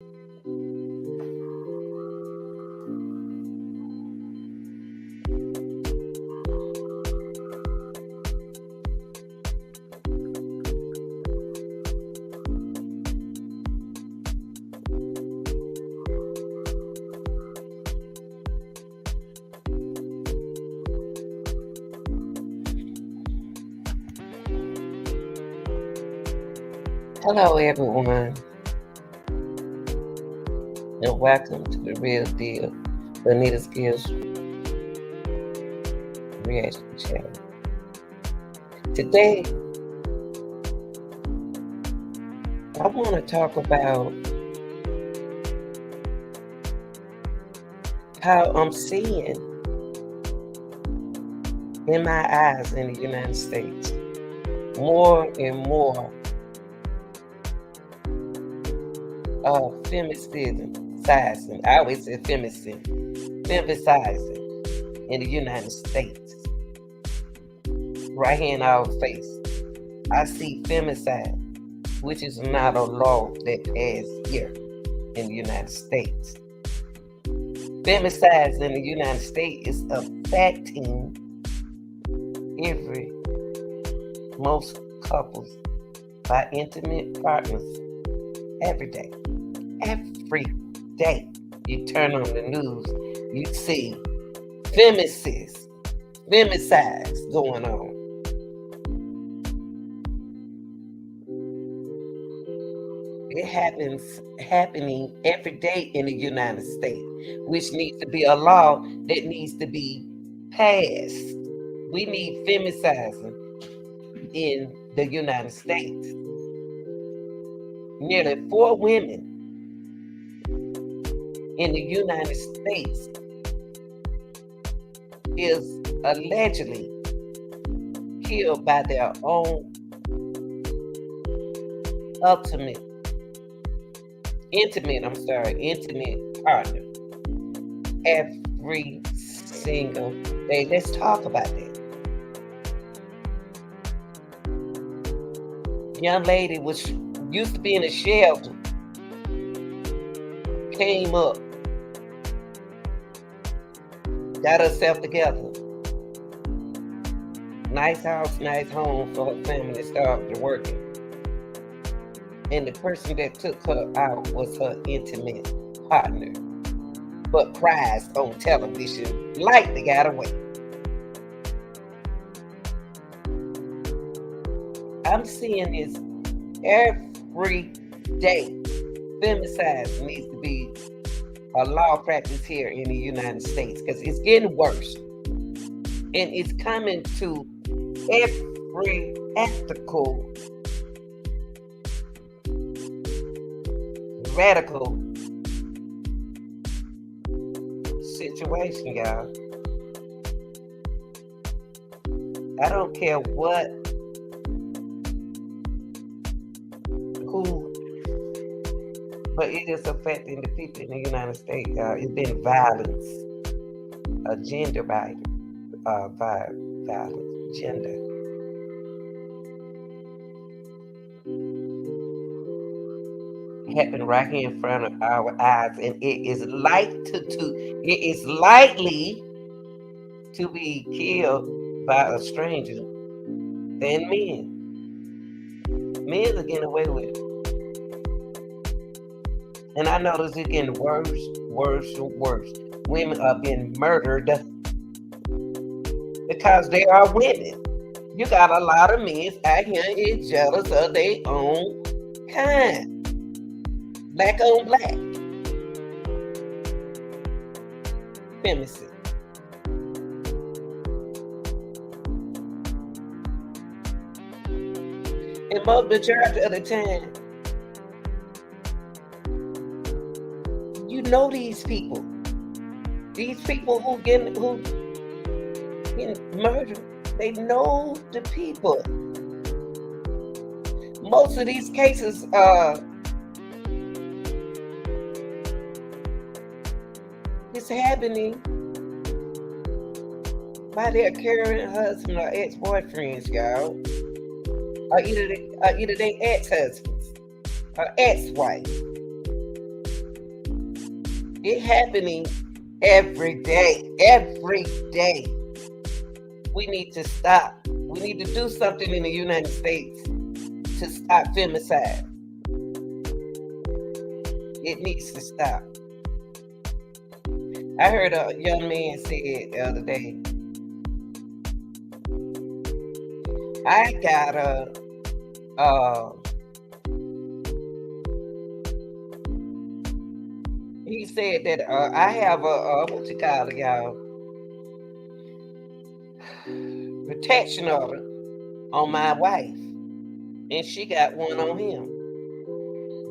Hello, everyone, and welcome to the Real Deal Bonita Skills Reaction Channel. Today, I want to talk about how I'm seeing in my eyes in the United States more and more femicizing. I always say femicizing in the United States. Right here in our face, I see femicide, which is not a law that passed here in the United States. Femicide in the United States is affecting most couples by intimate partners every day. Every day you turn on the news, you see femicides going on. It happening every day in the United States, which needs to be a law that needs to be passed. We need femiciding in the United States. Nearly 4 women in the United States is allegedly killed by their own intimate partner every single day. Let's talk about that. Young lady used to be in a shelter, came up, got herself together. Nice house, nice home for her family, started working. And the person that took her out was her intimate partner, but cries on television like they got away. I'm seeing this every day. Femicide needs to be a law practice here in the United States because it's getting worse. And it's coming to every ethical, radical situation, y'all. I don't care who, but it is affecting the people in the United States, y'all. It's been violence, gender violence, gender. Happened right here in front of our eyes, and it is likely to be killed by a stranger than men. Men are getting away with it. And I notice it's getting worse and worse. Women are being murdered because they are women. You got a lot of men out here is jealous of their own kind. Black on black. Femicide. And most majority of the time, you know these people. These people who get murdered, they know the people. Most of these cases it's happening by their current husband or ex-boyfriends, y'all. Or either they ex-husbands or ex-wife. It happening every day. Every day. We need to stop. We need to do something in the United States to stop femicide. It needs to stop. I heard a young man say the other day, I got he said that I have what you call it, y'all, protection order on my wife, and she got one on him.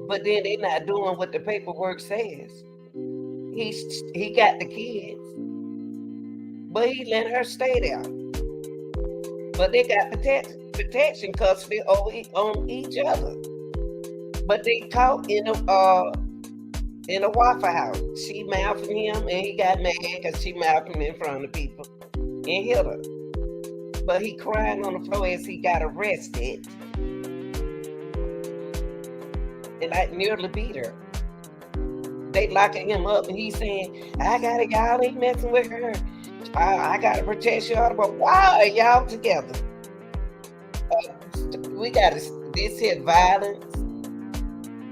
But then they're not doing what the paperwork says. He got the kids, but he let her stay there. But they got protection custody on each other. But they caught in a Waffle House. She mouthed him, and he got mad because she mouthed him in front of people and hit her. But he crying on the floor as he got arrested, and I nearly beat her. They locking him up, and he's saying, "I got it, y'all ain't messing with her. I got to protect y'all." But why are y'all together? We got this here violence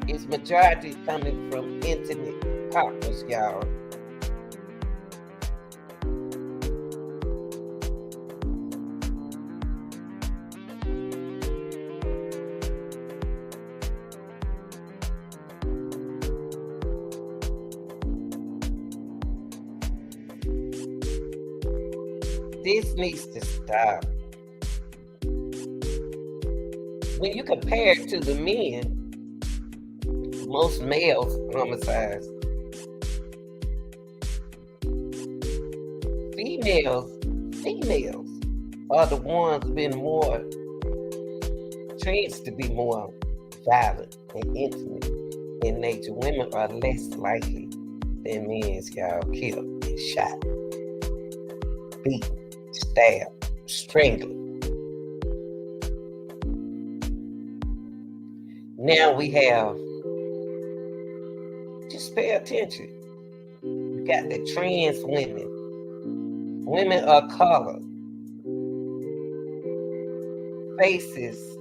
is majority coming from intimate partners, y'all. This needs to stop. When you compare it to the men, most males homicides. Females are the ones been more trends to be more violent and intimate in nature. Women are less likely than men's, y'all, killed and shot, beaten, stabbed, strangled. Now we have, just pay attention. You got the trans women of color faces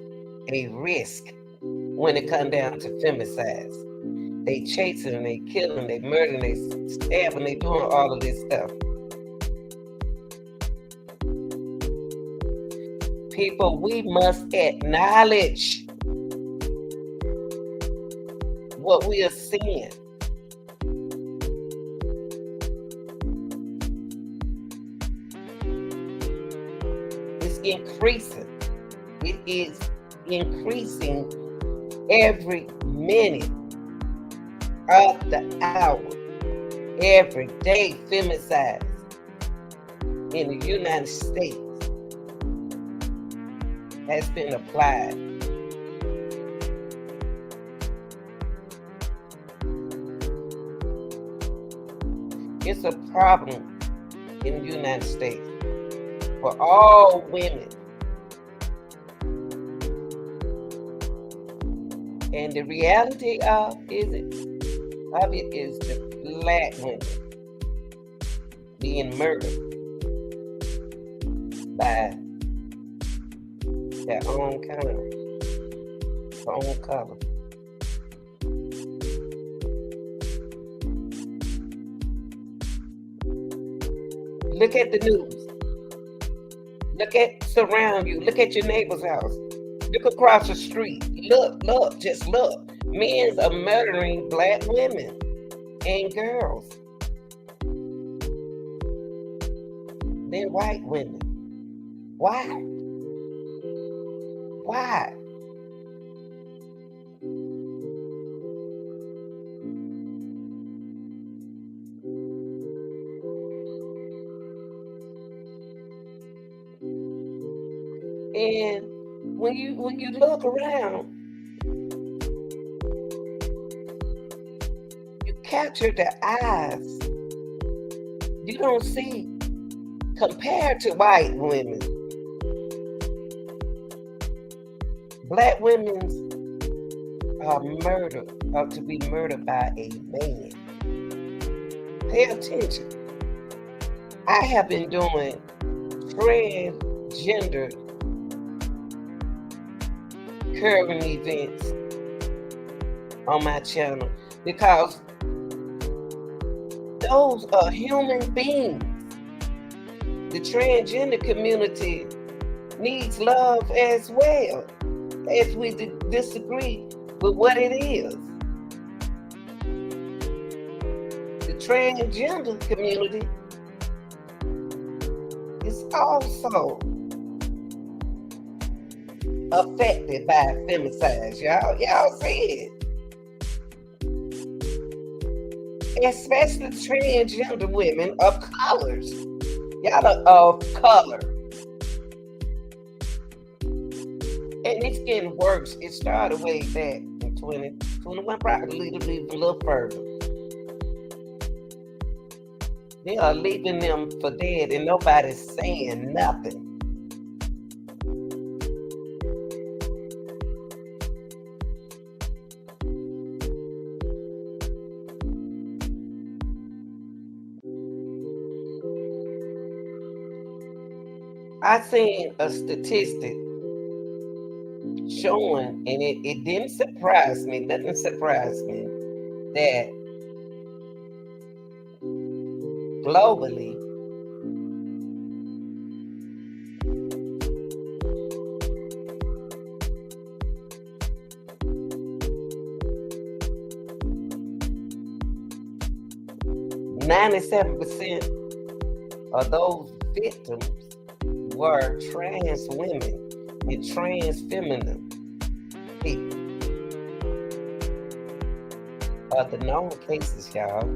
a risk when it comes down to femicides. They chasing, they killing, they murdering, they stabbing, they doing all of this stuff. People, we must acknowledge what we are seeing. It's increasing. It is increasing every minute of the hour. Every day, femicides in the United States has been applied. It's a problem in the United States for all women. And the reality of it is the Black women being murdered by their own kind, their own color. Look at the news. Look at surround you. Look at your neighbor's house. Look across the street. Look, just look. Men are murdering Black women and girls. Then white women. Why? Why? And when you look around, you capture the eyes. You don't see, compared to white women, Black women are to be murdered by a man. Pay attention. I have been doing transgender current events on my channel because those are human beings. The transgender community needs love as well, as we disagree with what it is. The transgender community is also affected by femicides. Y'all see it. Especially transgender women of colors. Y'all are of color. And it's getting worse. It started way back in 2021, probably a little further. They are leaving them for dead and nobody's saying nothing. I seen a statistic showing, and it didn't surprise me, nothing surprised me, that globally, %97 of those victims were trans women and trans feminine people. Are the known cases, y'all,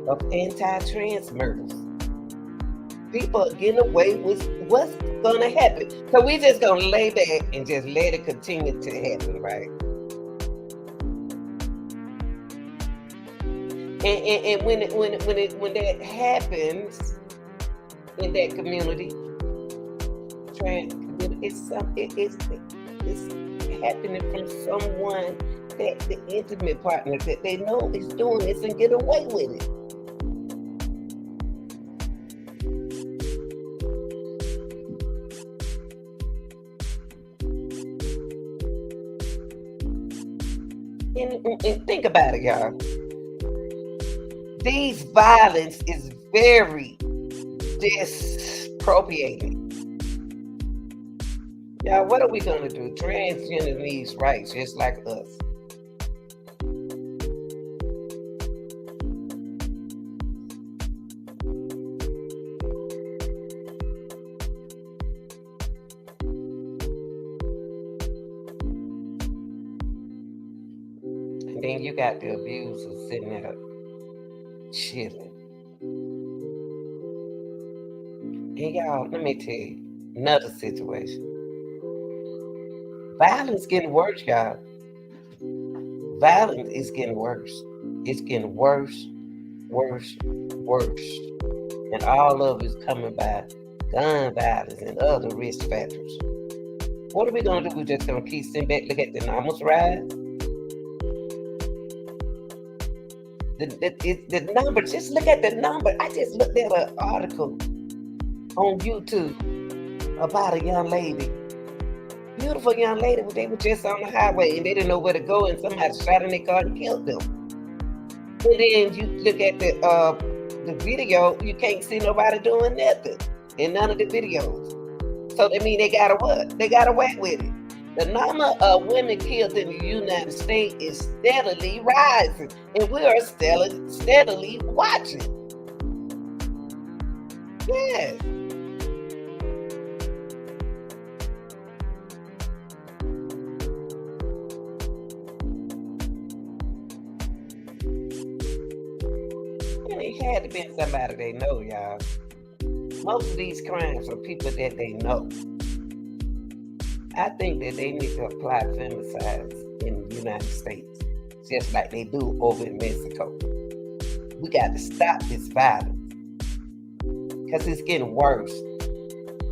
of anti-trans murders. People are getting away with what's gonna happen. So we just gonna lay back and just let it continue to happen, right? And when that happens in that community, trans community, it's happening from someone that the intimate partner that they know is doing this and get away with it. And think about it, y'all. These violence is very disproportionate. Y'all, what are we gonna do? Transgender needs rights just like us. And then you got the abusers sitting there chilling. And y'all, let me tell you another situation. Violence getting worse, y'all. Violence is getting worse. It's getting worse, worse, worse. And all of it is coming by gun violence and other risk factors. What are we gonna do? We're just gonna keep sitting back, look at the numbers rise? The number, just look at the number. I just looked at an article on YouTube about a young lady, beautiful young lady. They were just on the highway and they didn't know where to go, and somebody shot in their car and killed them. And then you look at the video, you can't see nobody doing nothing in none of the videos. So that means they got a what? They got away with it. The number of women killed in the United States is steadily rising, and we are steadily watching. Yes. And it had to be somebody they know, y'all. Most of these crimes are people that they know. I think that they need to apply femicides in the United States, just like they do over in Mexico. We got to stop this violence because it's getting worse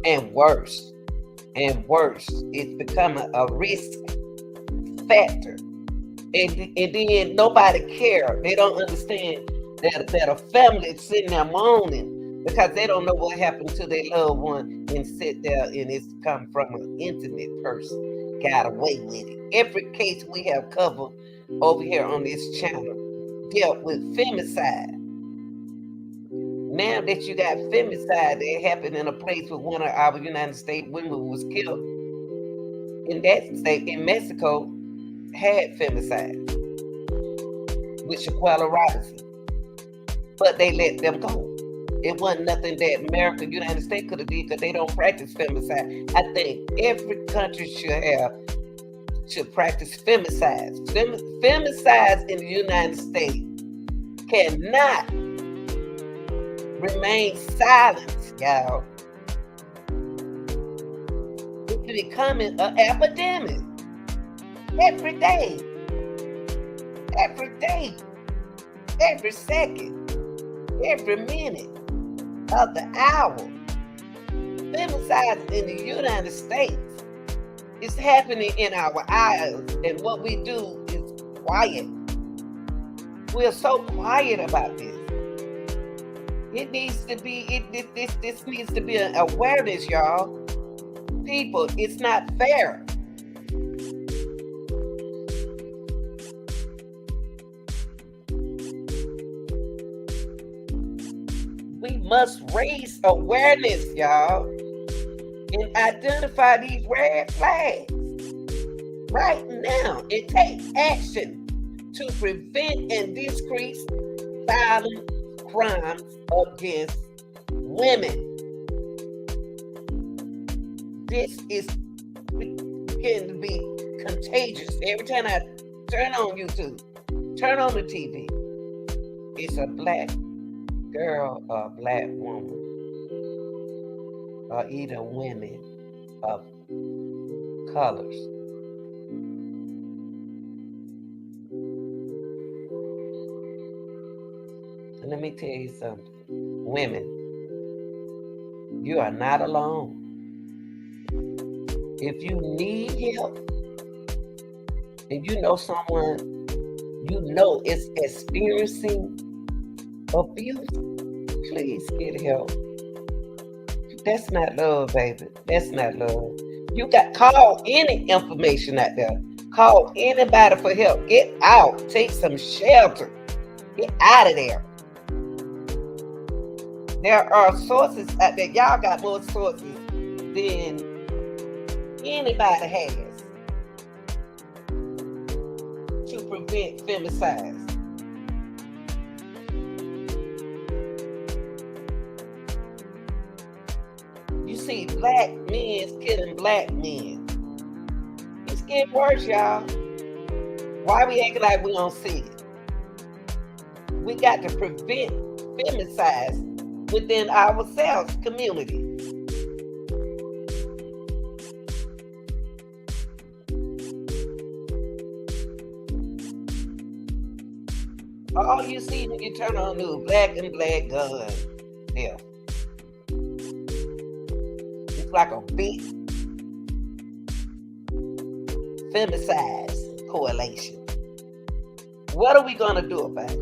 and worse and worse. It's becoming a risk factor. And then nobody cares. They don't understand that a family sitting there moaning because they don't know what happened to their loved one and sit there and it's come from an intimate person, got away with it. Every case we have covered over here on this channel dealt with femicide. Now that you got femicide that happened in a place where one of our United States women was killed, in that state, in Mexico, had femicide with Shaquella Robinson. But they let them go. It wasn't nothing that America, United States could have did because they don't practice femicide. I think every country should practice femicides. Femicides in the United States cannot remain silent, y'all. It's becoming an epidemic. Every day. Every day. Every second. Every minute of the hour. Femicide in the United States is happening in our eyes, and what we do is quiet. We're so quiet about this. It needs to be, this needs to be an awareness, y'all. People, it's not fair. We must raise awareness, y'all, and identify these red flags right now and take action to prevent and decrease violent crimes against women. This is beginning to be contagious. Every time I turn on YouTube, turn on the TV, it's a black girl or a black woman, or either women of colors. And let me tell you something. Women, you are not alone. If you need help, and you know someone you know is experiencing abuse, please get help. That's not love, baby. That's not love. You got call any information out there. Call anybody for help. Get out. Take some shelter. Get out of there. There are sources out there. Y'all got more sources than anybody has to prevent femicides. You see black men killing black men. It's getting worse, y'all. Why we acting like we don't see it? We got to prevent femicides within ourselves, community. All you see when you turn on the black and black gun, yeah. It's like a big femicide correlation. What are we gonna do about it?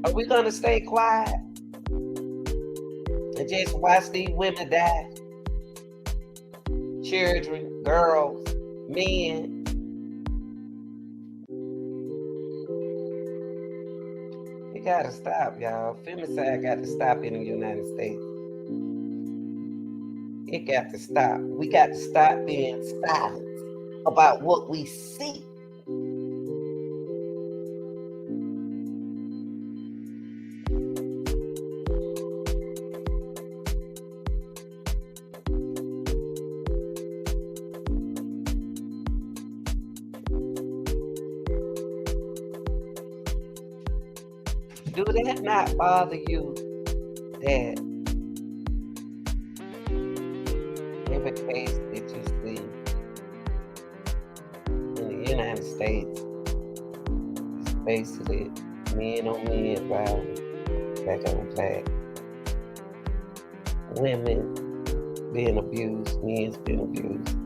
Are we gonna stay quiet and just watch these women die? Children, girls, men. It gotta stop, y'all. Femicide got to stop in the United States. It got to stop. We got to stop being silent about what we see. Do that not bother you that every case that you see in the United States is basically men on men violence, black on black, women being abused, men's being abused,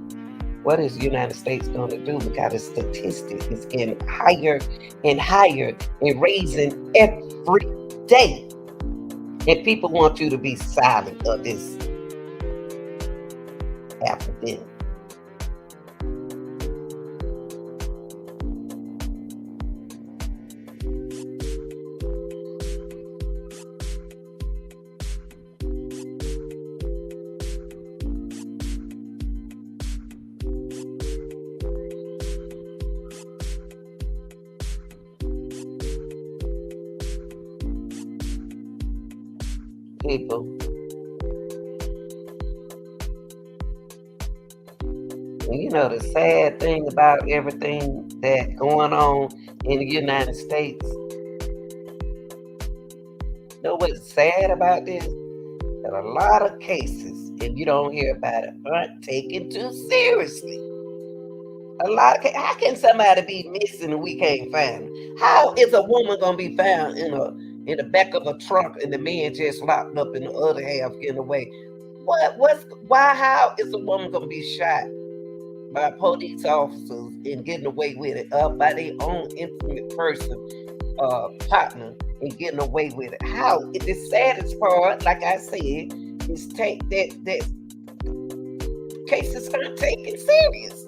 What is the United States going to do? Because the statistic is getting higher and higher and raising every day. And people want you to be silent of this epidemic. People, you know, the sad thing about everything that going on in the United States, you know what's sad about this? That a lot of cases, and you don't hear about it, aren't taken too seriously. A lot of how can somebody be missing and we can't find them? How is a woman gonna be found in the back of a trunk and the man just locked up in the other half getting away? Why how is a woman gonna be shot by police officers and getting away with it by their own intimate person partner and getting away with it? How the saddest part, like I said, is take that cases aren't taken serious.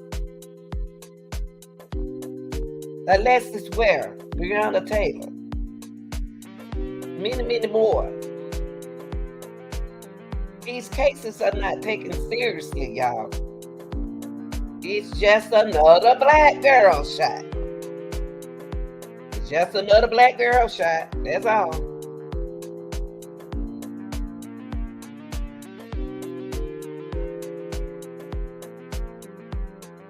Alexis Ware, Breonna Taylor, many more. These cases are not taken seriously, y'all. It's just another black girl shot. It's just another black girl shot. That's all.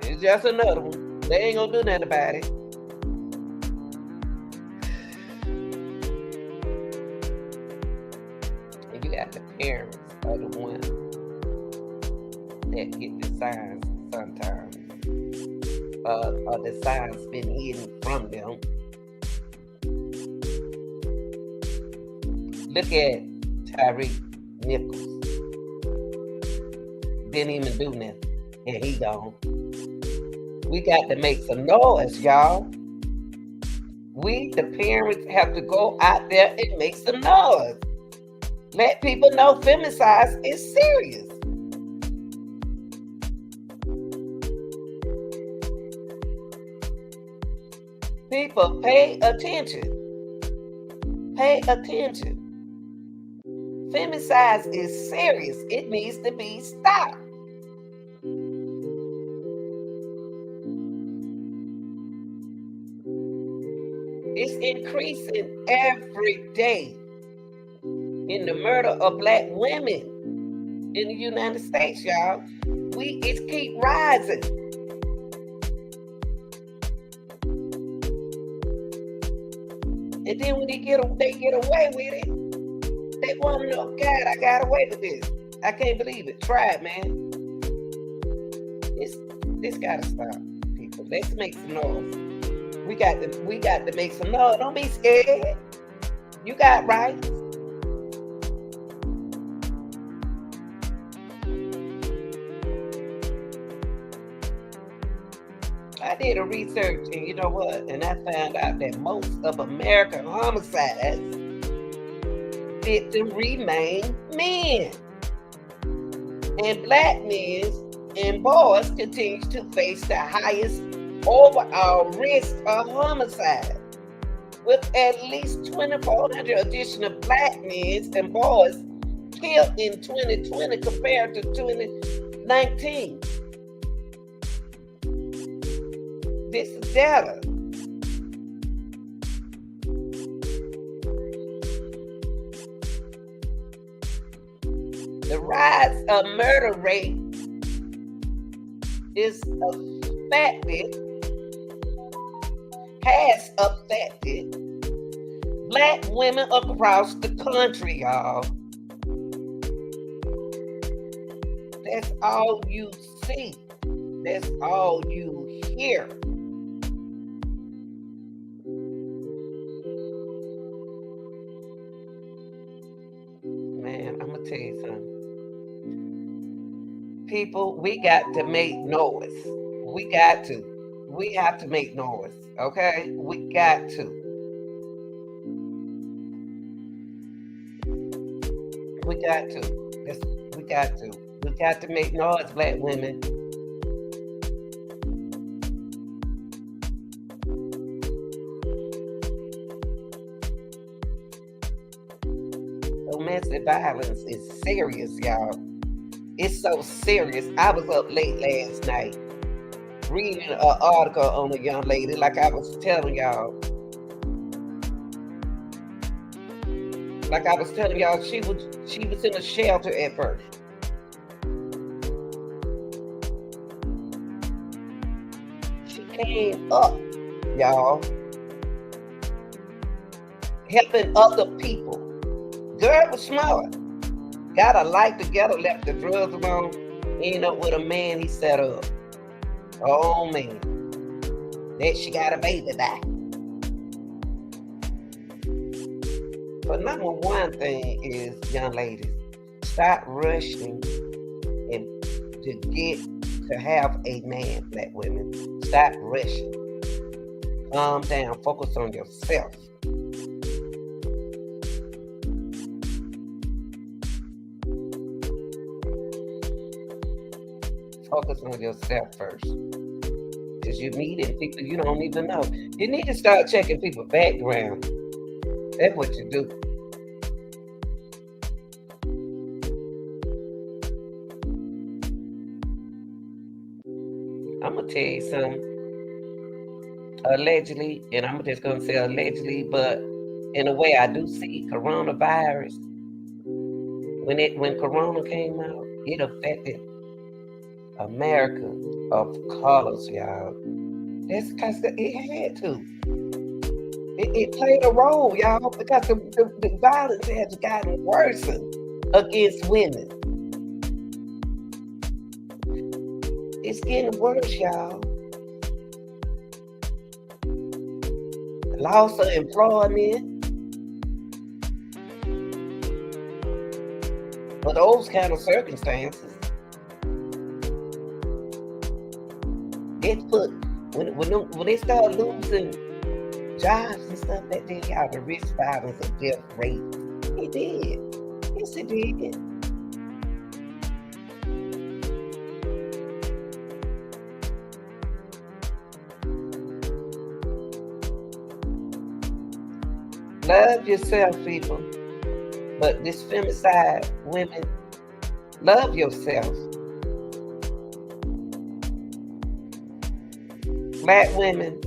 It's just another one. They ain't gonna do nothing about it. And you got the parents are the ones that get the signs sometimes. Or the signs been hidden from them. Look at Tyreek Nichols. Didn't even do nothing. And he gone. We got to make some noise, y'all. We, the parents, have to go out there and make some noise. Let people know femicide is serious. People, pay attention. Pay attention. Femicide is serious. It needs to be stopped. It's increasing every day in the murder of black women in the United States, y'all. It keep rising. And then when they get away with it, they want to know, God, I got away with this. I can't believe it. Try it, man. This gotta stop, people. Let's make some noise. We got to make some noise. Don't be scared. You got rights. I did a research, and you know what? And I found out that most of American homicides fit to remain men. And black men and boys continue to face the highest overall risk of homicide, with at least 2,400 additional black men and boys killed in 2020 compared to 2019. This is data. The rise of murder rate has affected black women across the country, y'all. That's all you see. That's all you hear. Man, I'm gonna tell you something. people, we got to make noise. We got to. We have to make noise. Okay? We got to. We got to. We got to. We got to make noise, black women. Domestic violence is serious, y'all. It's so serious. I was up late last night reading an article on a young lady, like I was telling y'all. Like I was telling y'all, she was in a shelter at first. She came up, y'all, helping other people. Girl was smart. Got her life together, left the drugs alone, ended up with a man he set up. Oh man. That she got a baby by. But number one thing is, young ladies, stop rushing and to have a man, black women. Stop rushing. Calm down. Focus on yourself. Focus on yourself first. Because you're meeting people you don't even know. You need to start checking people's background. That's what you do. I'm going to tell you something. Allegedly, and I'm just going to say allegedly, but in a way I do see coronavirus. When Corona came out, it affected America of colors, y'all. That's because it had to. It played a role, y'all, because the violence has gotten worse against women. It's getting worse, y'all. Loss of employment. For those kind of circumstances. It's put when they start losing jobs and stuff like that, y'all, the risk violence of death rate. It did. Yes, it did. Love yourself, people. But this femicide, women, love yourself. Black women,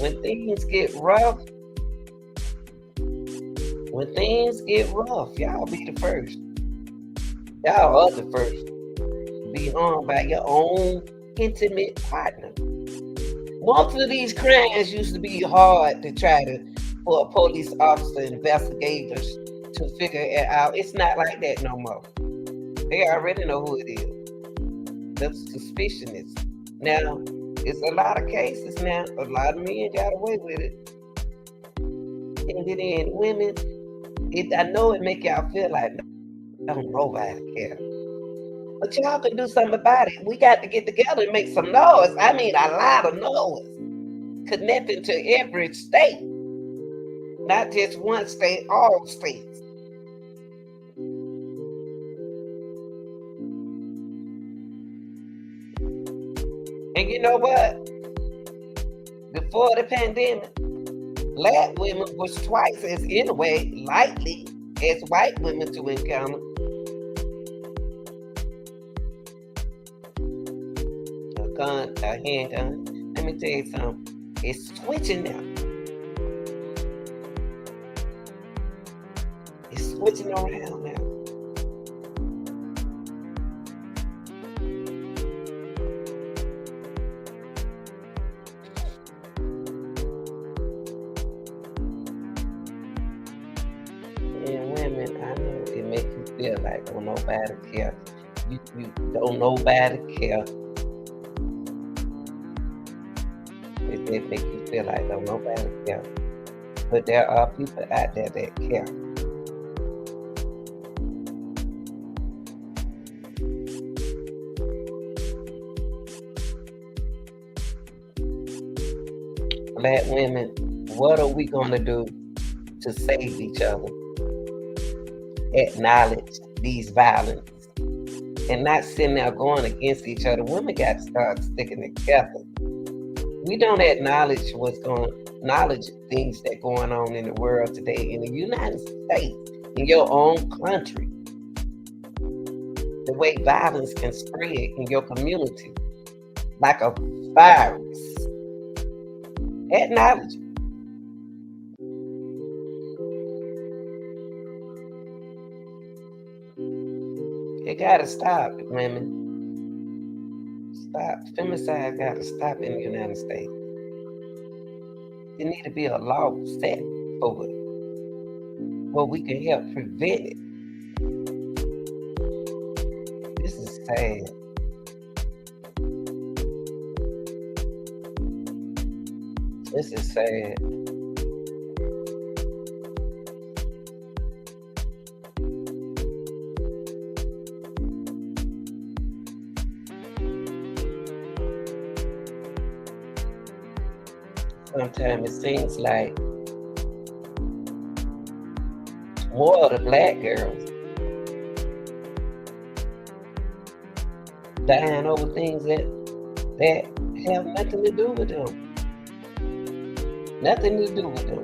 when things get rough, y'all be the first. Y'all are the first to be harmed by your own intimate partner. Most of these crimes used to be hard to try for a police officer, investigators to figure it out. It's not like that no more. They already know who it is. The suspicion is. Now, it's a lot of cases now. A lot of men got away with it. And then women, I know it make y'all feel like don't nobody care. But y'all can do something about it. We got to get together and make some noise. I mean, a lot of noise. Connecting to every state. Not just one state, all states. And you know what? Before the pandemic, black women was twice as, in a way, likely as white women to encounter a handgun. Let me tell you something. It's switching now. It's switching around now. And women, I know it makes you feel like don't nobody care. You don't nobody care. It makes you feel like don't nobody care. But there are people out there that care. Black women, what are we going to do to save each other? Acknowledge these violence and not sitting there going against each other. Women got to start sticking together. We don't acknowledge acknowledge things that going on in the world today in the United States, in your own country. The way violence can spread in your community like a virus. Acknowledge it. It gotta stop, women. Stop. Femicide gotta stop in the United States. There need to be a law set for it, where we can help prevent it. This is sad. This is sad. Sometimes it seems like more of the black girls dying over things that have nothing to do with them. Nothing to do with them.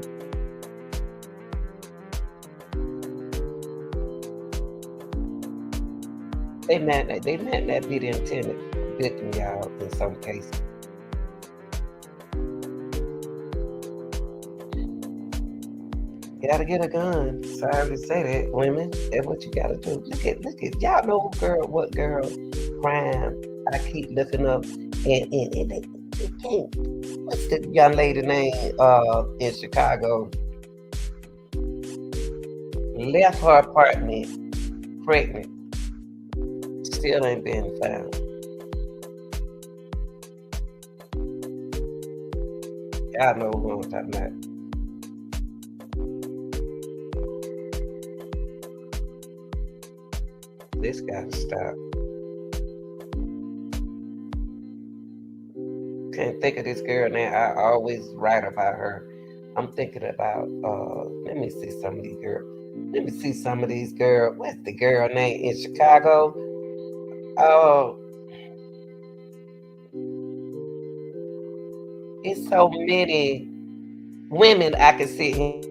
They might not be the intended victim, y'all, in some cases. You gotta get a gun. Sorry to say that, women. That's what you gotta do. Look at y'all know what girl crime I keep looking up and they can't. What's the young lady name in Chicago? Left her apartment pregnant. Still ain't been found. Y'all know who I'm talking about. This gotta stop. Can't think of this girl now. I always write about her. I'm thinking about let me see some of these girls. Let me see some of these girls. What's the girl name in Chicago? Oh, it's so many women I can sit here.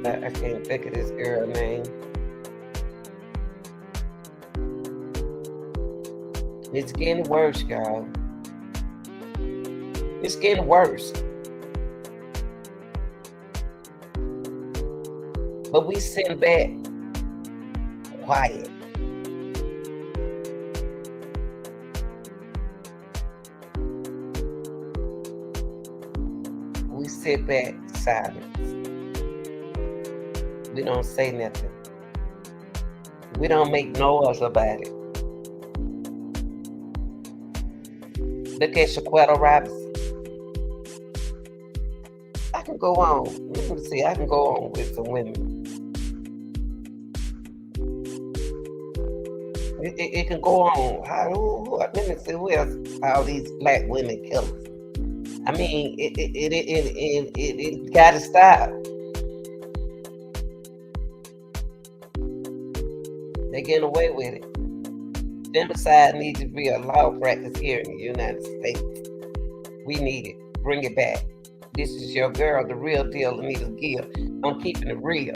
I can't think of this girl name. It's getting worse, y'all. It's getting worse. But we sit back quiet. We sit back silent. We don't say nothing. We don't make noise about it. Look at Shaquetta Robinson. I can go on. Let me see. I can go on with some women. It can go on. Let me see who else. All these black women killers. I mean, it got to stop. They're getting away with it. Femicide needs to be a law practice here in the United States. We need it. Bring it back. This is your girl, the real deal, Anita Gill. I'm keeping it real.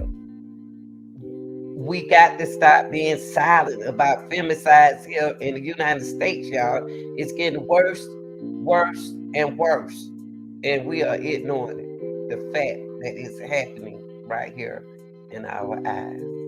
We got to stop being silent about femicides here in the United States, y'all. It's getting worse, worse, and worse. And we are ignoring it. The fact that it's happening right here in our eyes.